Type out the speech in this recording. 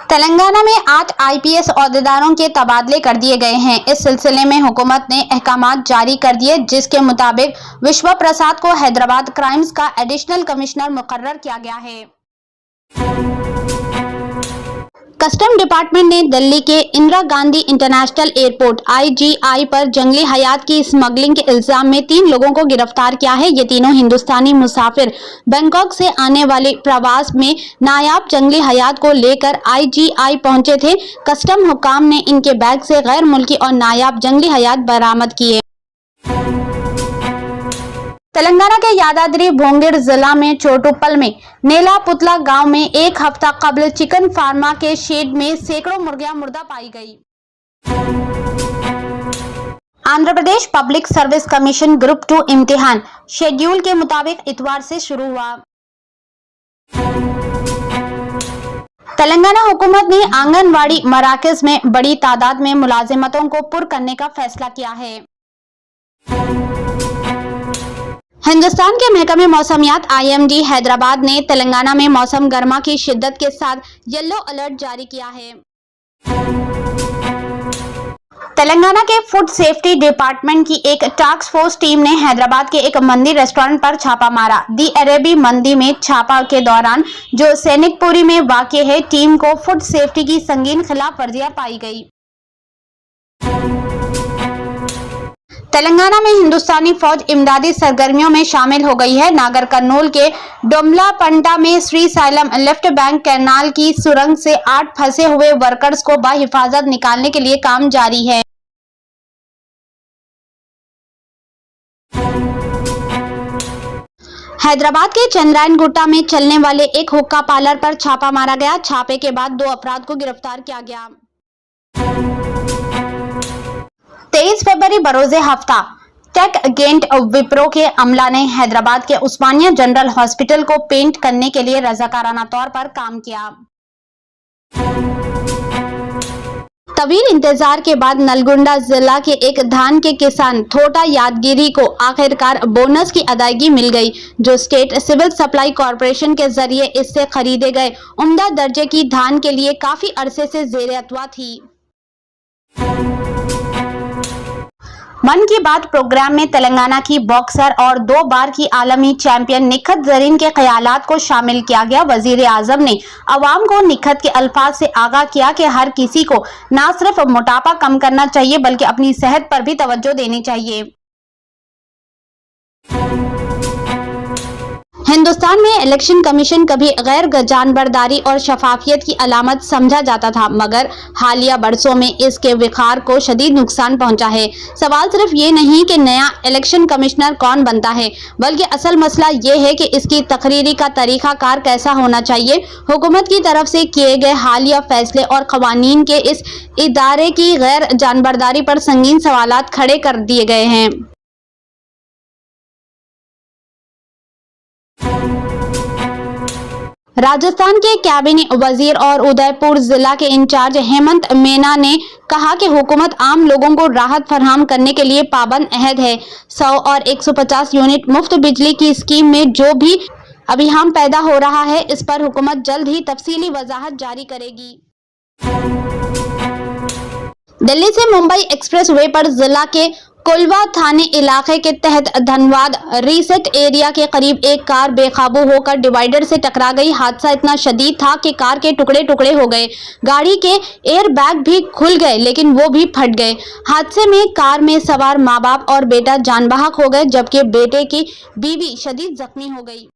तेलंगाना में 8 आईपीएस ओहदेदारों के तबादले कर दिए गए हैं। इस सिलसिले में हुकूमत ने अहकामात जारी कर दिए, जिसके मुताबिक विश्व प्रसाद को हैदराबाद क्राइम्स का एडिशनल कमिश्नर मुकर्रर किया गया है। कस्टम डिपार्टमेंट ने दिल्ली के Indira Gandhi international airport (IGI) पर जंगली हयात की स्मगलिंग के इल्जाम में 3 लोगों को गिरफ्तार किया है। ये तीनों हिंदुस्तानी मुसाफिर बैंकॉक से आने वाले प्रवास में नायाब जंगली हयात को लेकर IGI पहुंचे थे। कस्टम हुकाम ने इनके बैग से गैर मुल्की और नायाब जंगली हयात बरामद किए। तेलंगाना के यादाद्री भोंगिर जिला में चोटुप्पल में नेलापुतला गांव में एक हफ्ता कबल चिकन फार्मा के शेड में सैकड़ों मुर्गियां मुर्दा पाई गई। Andhra Pradesh public service commission group 2 इम्तिहान शेड्यूल के मुताबिक इतवार से शुरू हुआ। तेलंगाना हुकूमत ने आंगनवाड़ी मराकज में बड़ी तादाद में मुलाजिमतों को पुर करने का फैसला किया है। हिंदुस्तान के महकमे मौसमियात IMD हैदराबाद ने तेलंगाना में मौसम गर्मा की शिद्दत के साथ येलो अलर्ट जारी किया है। तेलंगाना के फूड सेफ्टी डिपार्टमेंट की एक टास्क फोर्स टीम ने हैदराबाद के एक मंदी रेस्टोरेंट पर छापा मारा। दी अरेबी मंदी में छापा के दौरान, जो सैनिकपुरी में वाक़ है, टीम को फूड सेफ्टी की संगीन खिलाफ वर्जियां पाई गई। तेलंगाना में हिंदुस्तानी फौज इमदादी सरगर्मियों में शामिल हो गई है। नागर कर्नूल के डोमलापंटा में श्रीसाइलम लेफ्ट बैंक कैनाल की सुरंग से 8 फंसे हुए वर्कर्स को बाहिफाजत निकालने के लिए काम जारी है। हैदराबाद के चंद्रायन गुट्टा में चलने वाले एक हुक्का पार्लर पर छापा मारा गया। छापे के बाद 2 अफराद को गिरफ्तार किया गया। 23 फरवरी बरोज़े हफ्ता टेक गेंट विप्रो के अमला ने हैदराबाद के उस्मानिया जनरल हॉस्पिटल को पेंट करने के लिए रजाकाराना तौर पर काम किया। तवील इंतजार के बाद नलगुंडा जिला के एक धान के किसान थोटा यादगिरी को आखिरकार बोनस की अदायगी मिल गई, जो स्टेट सिविल सप्लाई कॉरपोरेशन के जरिए इससे खरीदे गए उम्दा दर्जे की धान के लिए काफी अरसे से जेर अतवा थी। मन की बात प्रोग्राम में तेलंगाना की बॉक्सर और 2 बार की आलमी चैंपियन निखत जरीन के ख्यालात को शामिल किया गया। वजीर आजम ने अवाम को निखत के अल्फाज से आगाह किया कि हर किसी को न सिर्फ मोटापा कम करना चाहिए, बल्कि अपनी सेहत पर भी तवज्जो देनी चाहिए। हिंदुस्तान में इलेक्शन कमीशन कभी गैर जानबरदारी और शफाफियत की अलामत समझा जाता था, मगर हालिया बरसों में इसके विखार को शदीद नुकसान पहुंचा है। सवाल सिर्फ ये नहीं कि नया इलेक्शन कमिश्नर कौन बनता है, बल्कि असल मसला ये है कि इसकी तकरीरी का तरीकाकार कैसा होना चाहिए। हुकूमत की तरफ से किए गए हालिया फैसले और कवानीन के इस इदारे की गैर जानबरदारी पर संगीन सवालात खड़े कर दिए गए हैं। राजस्थान के कैबिनेट वजीर और उदयपुर जिला के इंचार्ज हेमंत मीना ने कहा कि हुकूमत आम लोगों को राहत फराहम करने के लिए पाबंद अहद है। 100 और 150 यूनिट मुफ्त बिजली की स्कीम में जो भी अभियान पैदा हो रहा है, इस पर हुकूमत जल्द ही तफसीली वजाहत जारी करेगी। दिल्ली से मुंबई एक्सप्रेस वे पर जिला के कोलवा थाने इलाके के तहत धनबाद रीसेट एरिया के करीब एक कार बेकाबू होकर डिवाइडर से टकरा गई। हादसा इतना शदीद था कि कार के टुकड़े टुकड़े हो गए। गाड़ी के एयर बैग भी खुल गए, लेकिन वो भी फट गए। हादसे में कार में सवार माँ बाप और बेटा जान बहक हो गए, जबकि बेटे की बीवी शदीद जख्मी हो गई।